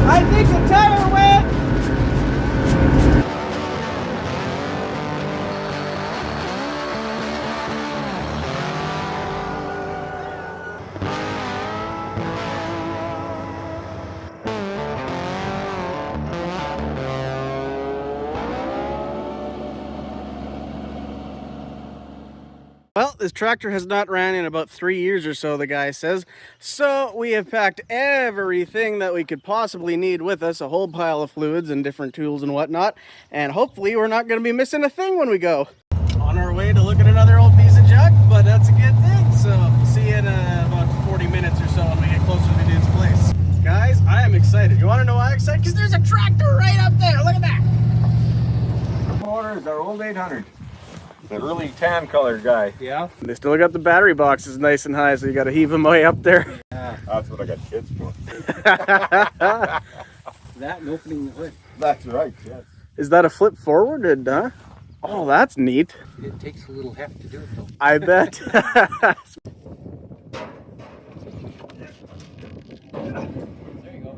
I think the tire went. Well, this tractor has not ran in about 3 years or so, the guy says. So we have packed everything that we could possibly need with us, a whole pile of fluids and different tools and whatnot. And hopefully we're not going to be missing a thing when we go. On our way to look at another old piece of junk, but that's a good thing. So see you in about 40 minutes or so when we get closer to the dude's place. Guys, I am excited. You want to know why I'm excited? Because there's a tractor right up there. Look at that. Motor is our old 800. The really tan colored guy. Yeah. They still got the battery boxes nice and high, so you got to heave them way up there. Yeah. That's what I got kids for. That and opening the hood. That's right, yes. Is that a flip forward, huh? Oh, that's neat. It takes a little heft to do it, though. I bet. There you go.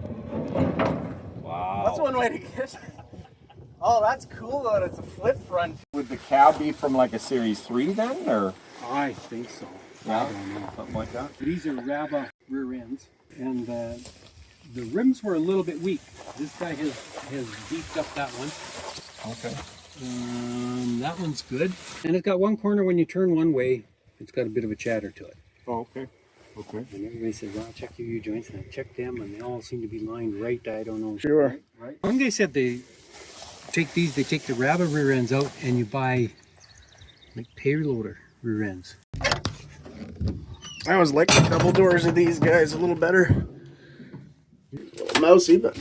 Wow. That's one way to get it. Oh, that's cool though. It's a flip front. Would the cab be from like a Series 3 then, or? I think so. Yeah, I don't know. something like that. These are Raba rear ends, and the rims were a little bit weak. This guy has beefed up that one. Okay. That one's good. And it's got one corner when you turn one way, it's got a bit of a chatter to it. Oh, okay. Okay. And everybody says, well, check your U-joints, and I checked them, and they all seem to be lined right. I don't know. Sure. Right? I think they said they take the Raba rear ends out, and you buy like payloader rear ends. I always like the double doors of these guys a little better. A little mousy, but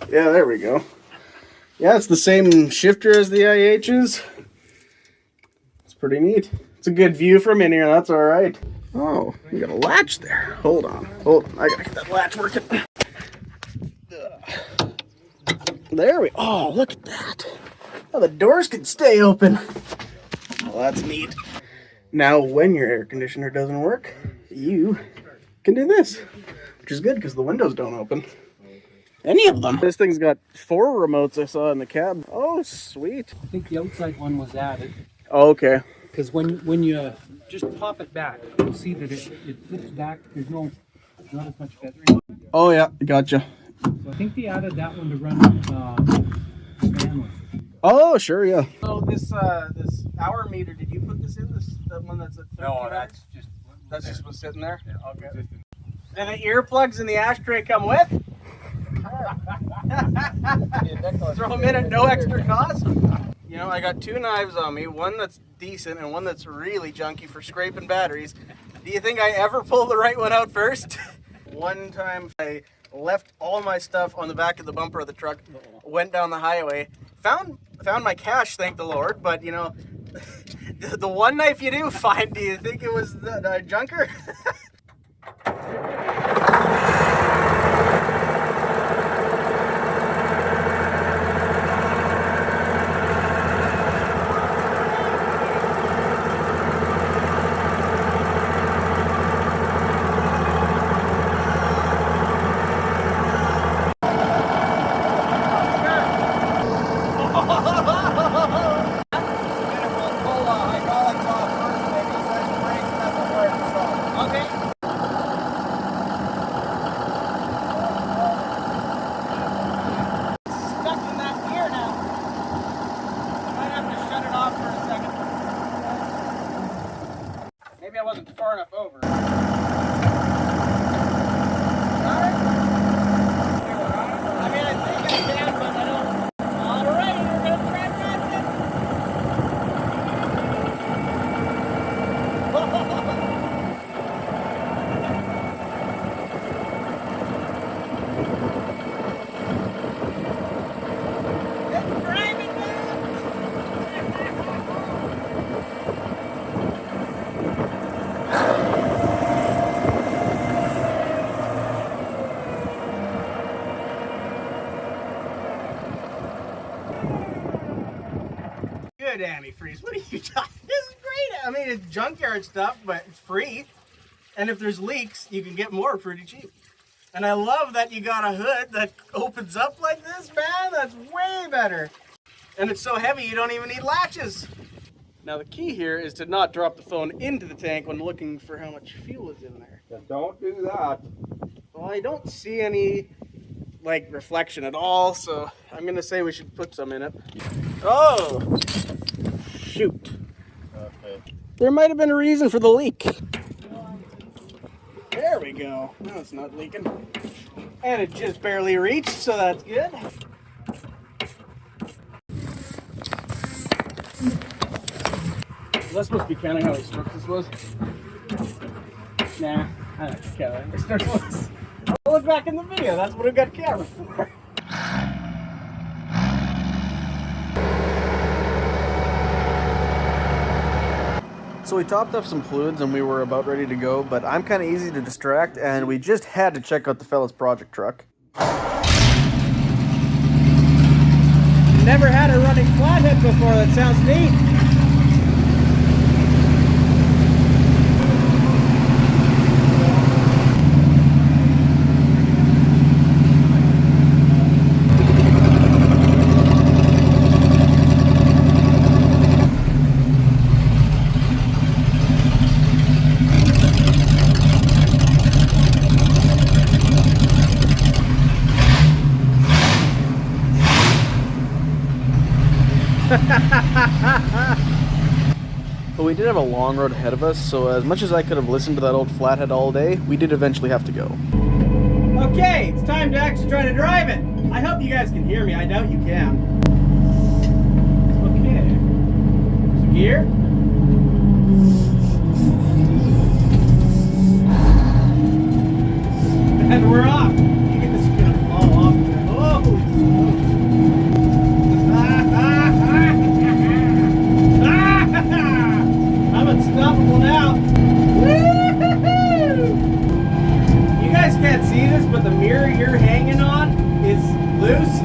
yeah, there we go. Yeah, it's the same shifter as the IH's. It's pretty neat. It's a good view from in here, that's all right. Oh, we got a latch there. Hold on. I gotta get that latch working. There we go. Oh, look at that. Oh, the doors can stay open. Well, that's neat. Now, when your air conditioner doesn't work, you can do this, which is good because the windows don't open. Any of them. This thing's got 4 remotes I saw in the cab. Oh, sweet. I think the outside one was added. Oh, okay. Because when you just pop it back, you'll see that it flips back. There's not as much feathering. Oh, yeah, gotcha. So I think they added that one to run fan with. Oh, sure, yeah. So this hour meter, did you put this in? The one that's at 13 No, hours? that's Just was sitting there? Yeah. Okay. And the earplugs and the ashtray come with? Throw them in at no extra cost? You know, I got 2 knives on me, one that's decent and one that's really junky for scraping batteries. Do you think I ever pull the right one out first? One time I left all my stuff on the back of the bumper of the truck, went down the highway, found my cash, thank the Lord, but you know, the one knife you do find, do you think it was the junker? Maybe I wasn't far enough over. I mean, I think I can, but I don't. All right, we're going to try It's driving now. Good, antifreeze. What are you talking? This is great. I mean, it's junkyard stuff, but it's free. And if there's leaks, you can get more pretty cheap. And I love that you got a hood that opens up like this, man. That's way better. And it's so heavy, you don't even need latches. Now the key here is to not drop the phone into the tank when looking for how much fuel is in there. Yeah, don't do that. Well, I don't see any like reflection at all, so I'm gonna say we should put some in it. Oh, shoot. Okay. There might have been a reason for the leak. There we go. Now it's not leaking. And it just barely reached, so that's good. Was I supposed to be counting how many strokes this was? Nah, I don't count how many strokes it was. I'll look back in the video, that's what we got camera for. So we topped off some fluids and we were about ready to go, but I'm kind of easy to distract and we just had to check out the fella's project truck. Never had a running flathead before, that sounds neat. But we did have a long road ahead of us, so as much as I could have listened to that old flathead all day, we did eventually have to go. Okay, it's time to actually try to drive it. I hope you guys can hear me. I doubt you can. Okay. So gear. And we're off. You get this gonna fall off. Oh! I'm unstoppable now. Woo-hoo-hoo! You guys can't see this, but the mirror you're hanging on is loose,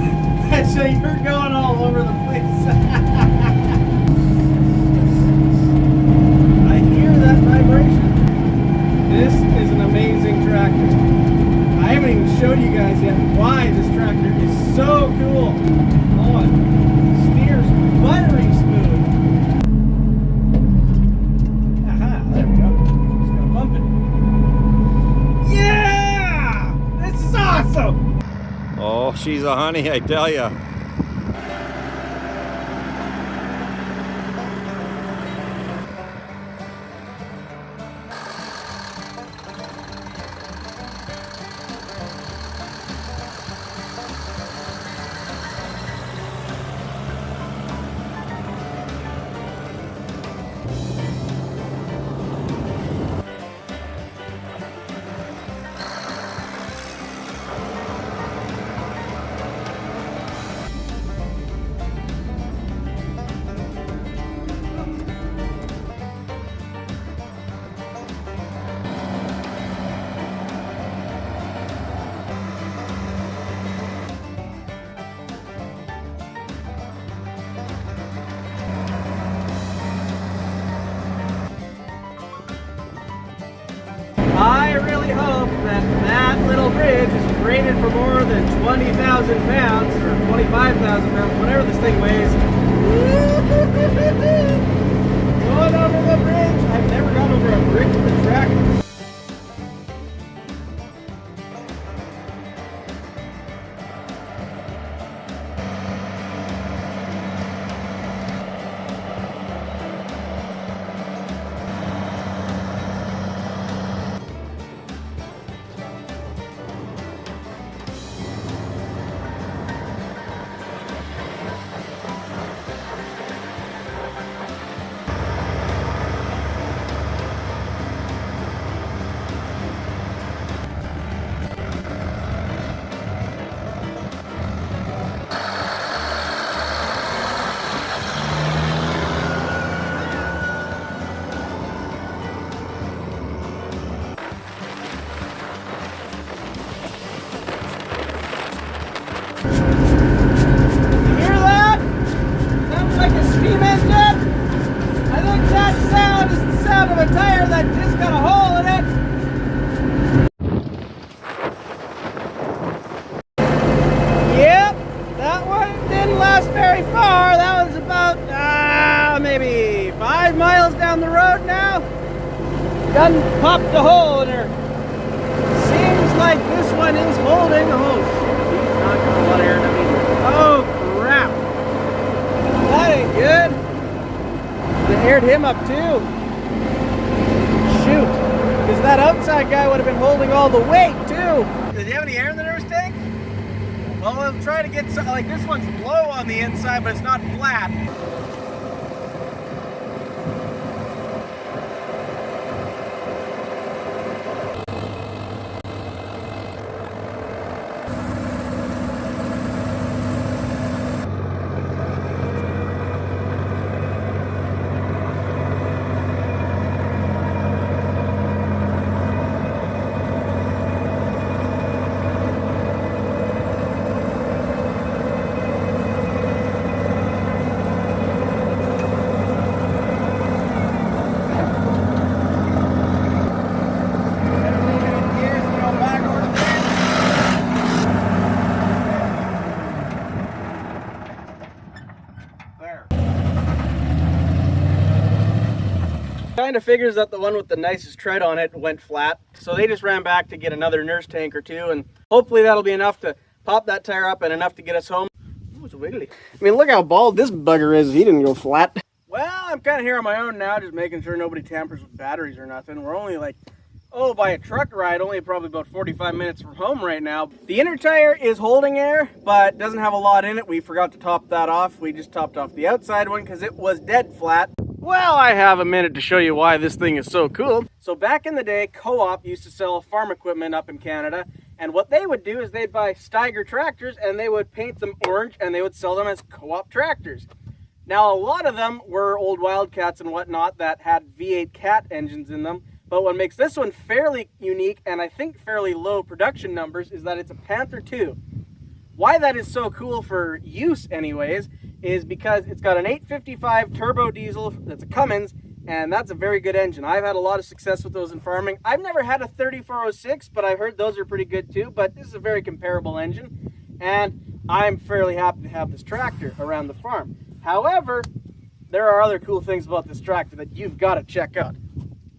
and so you're going all over the place. I hear that vibration. This is an amazing tractor. I haven't even showed you guys yet why this tractor is so cool. Oh, it steers buttery smooth. Aha, there we go. Just gotta bump it. Yeah! This is awesome! Oh, she's a honey, I tell ya. I really hope that that little bridge is rated for more than 20,000 pounds, or 25,000 pounds, whatever this thing weighs. Going over the bridge! I've never gone over a bridge with a tractor. done popped a hole in her. Seems like this one is holding. Oh, he's not got a lot of air in him either. Oh, crap. That ain't good. They aired him up too. Shoot. Because that outside guy would have been holding all the weight too. Did you have any air in the nurse tank? Well, we'll try to get some, like this one's low on the inside, but it's not flat. Kind of figures that the one with the nicest tread on it went flat, so they just ran back to get another nurse tank or two, and hopefully that'll be enough to pop that tire up and enough to get us home. Ooh, it's wiggly. I mean, look how bald this bugger is. He didn't go flat. Well, I'm kind of here on my own now, just making sure nobody tampers with batteries or nothing. We're only like, oh, by a truck ride, only probably about 45 minutes from home right now. The inner tire is holding air, but doesn't have a lot in it. We forgot to top that off. We just topped off the outside one because it was dead flat. Well, I have a minute to show you why this thing is so cool. So back in the day, Co-op used to sell farm equipment up in Canada, and what they would do is they'd buy Steiger tractors and they would paint them orange and they would sell them as Co-op tractors. Now, a lot of them were old Wildcats and whatnot that had V8 cat engines in them, but what makes this one fairly unique and I think fairly low production numbers is that it's a Panther II. Why that is so cool for use anyways is because it's got an 855 turbo diesel that's a Cummins, and that's a very good engine. I've had a lot of success with those in farming. I've never had a 3406, but I've heard those are pretty good too, but this is a very comparable engine, and I'm fairly happy to have this tractor around the farm. However, there are other cool things about this tractor that you've got to check out.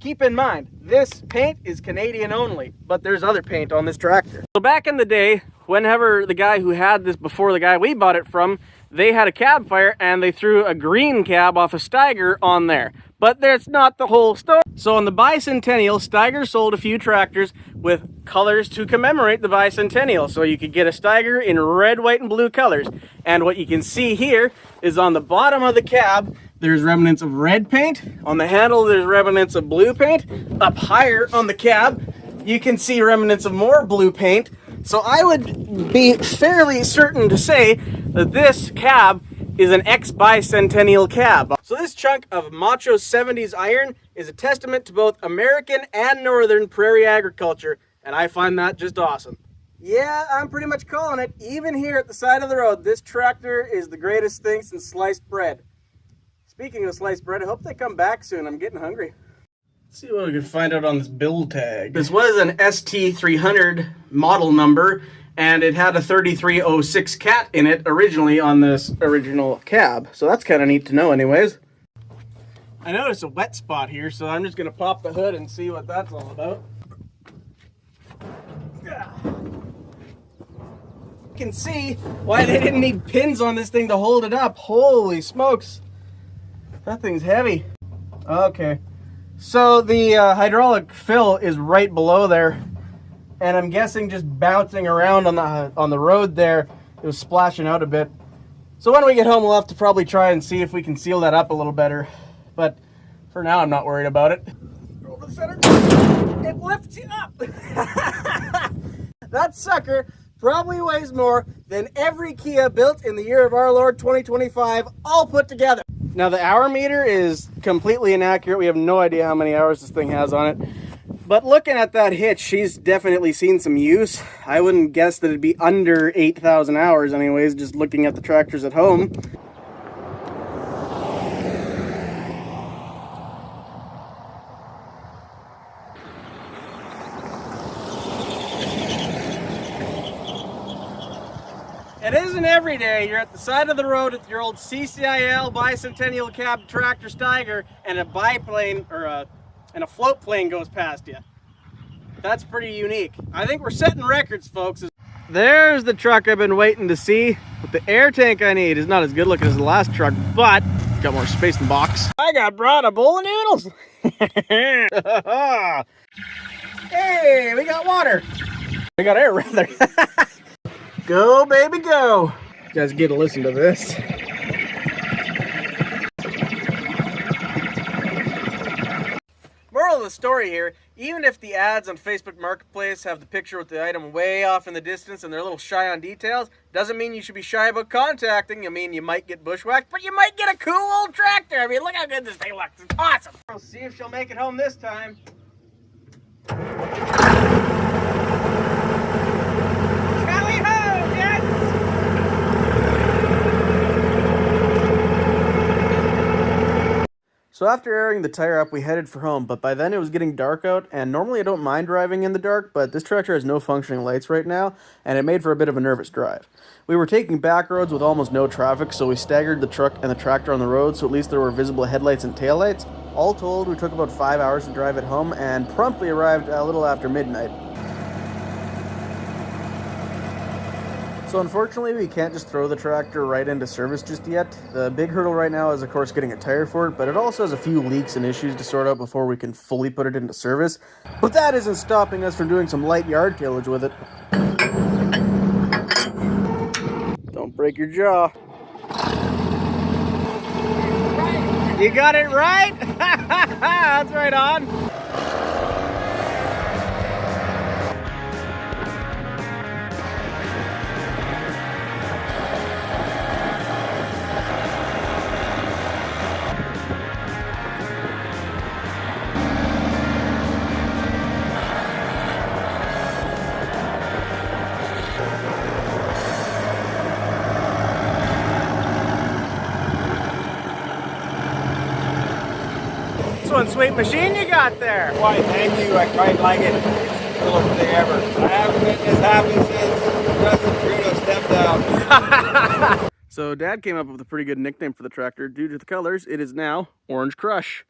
Keep in mind, this paint is Canadian only, but there's other paint on this tractor. So back in the day, whenever the guy who had this before the guy we bought it from, they had a cab fire and they threw a green cab off a Steiger on there. But that's not the whole story. So on the bicentennial, Steiger sold a few tractors with colors to commemorate the bicentennial. So you could get a Steiger in red, white, and blue colors. And what you can see here is on the bottom of the cab, there's remnants of red paint. On the handle, there's remnants of blue paint. Up higher on the cab, you can see remnants of more blue paint. So I would be fairly certain to say that this cab is an ex-bicentennial cab. So this chunk of macho 70s iron is a testament to both American and northern prairie agriculture, and I find that just awesome. Yeah, I'm pretty much calling it. Even here at the side of the road, this tractor is the greatest thing since sliced bread. Speaking of sliced bread, I hope they come back soon. I'm getting hungry. Let's see what we can find out on this build tag. This was an ST300 model number, and it had a 3306 cat in it originally on this original cab. So that's kind of neat to know anyways. I noticed a wet spot here, so I'm just going to pop the hood and see what that's all about. You can see why they didn't need pins on this thing to hold it up. Holy smokes. That thing's heavy. Okay. So the hydraulic fill is right below there, and I'm guessing just bouncing around on the road there, it was splashing out a bit. So when we get home, we'll have to probably try and see if we can seal that up a little better. But for now, I'm not worried about it. Roll to the center. It lifts you up. That sucker probably weighs more than every Kia built in the year of our Lord 2025 all put together. Now the hour meter is completely inaccurate. We have no idea how many hours this thing has on it. But looking at that hitch, she's definitely seen some use. I wouldn't guess that it'd be under 8,000 hours anyways, just looking at the tractors at home. It isn't every day you're at the side of the road with your old CCIL bicentennial cab tractor Steiger and a biplane or a and a float plane goes past you. That's pretty unique. I think we're setting records, folks. There's the truck I've been waiting to see. With the air tank I need is not as good looking as the last truck, but got more space in the box. I got brought a bowl of noodles. Hey, we got water. We got air rather. Go, baby, go. You guys get to listen to this. Moral of the story here, even if the ads on Facebook Marketplace have the picture with the item way off in the distance and they're a little shy on details, doesn't mean you should be shy about contacting. I mean, you might get bushwhacked, but you might get a cool old tractor. I mean, look how good this thing looks. It's awesome. We'll see if she'll make it home this time. Tally ho, gents! So after airing the tire up, we headed for home, but by then it was getting dark out, and normally I don't mind driving in the dark, but this tractor has no functioning lights right now, and it made for a bit of a nervous drive. We were taking back roads with almost no traffic, so we staggered the truck and the tractor on the road, so at least there were visible headlights and taillights. All told, we took about 5 hours to drive it home, and promptly arrived a little after midnight. So unfortunately, we can't just throw the tractor right into service just yet. The big hurdle right now is, of course, getting a tire for it, but it also has a few leaks and issues to sort out before we can fully put it into service. But that isn't stopping us from doing some light yard tillage with it. Don't break your jaw. You got it right? That's right on. One sweet machine you got there. Why, thank you. I quite like it. It's the coolest thing ever. I haven't been this happy since Justin Trudeau stepped out. So Dad came up with a pretty good nickname for the tractor. Due to the colors, it is now Orange Crush.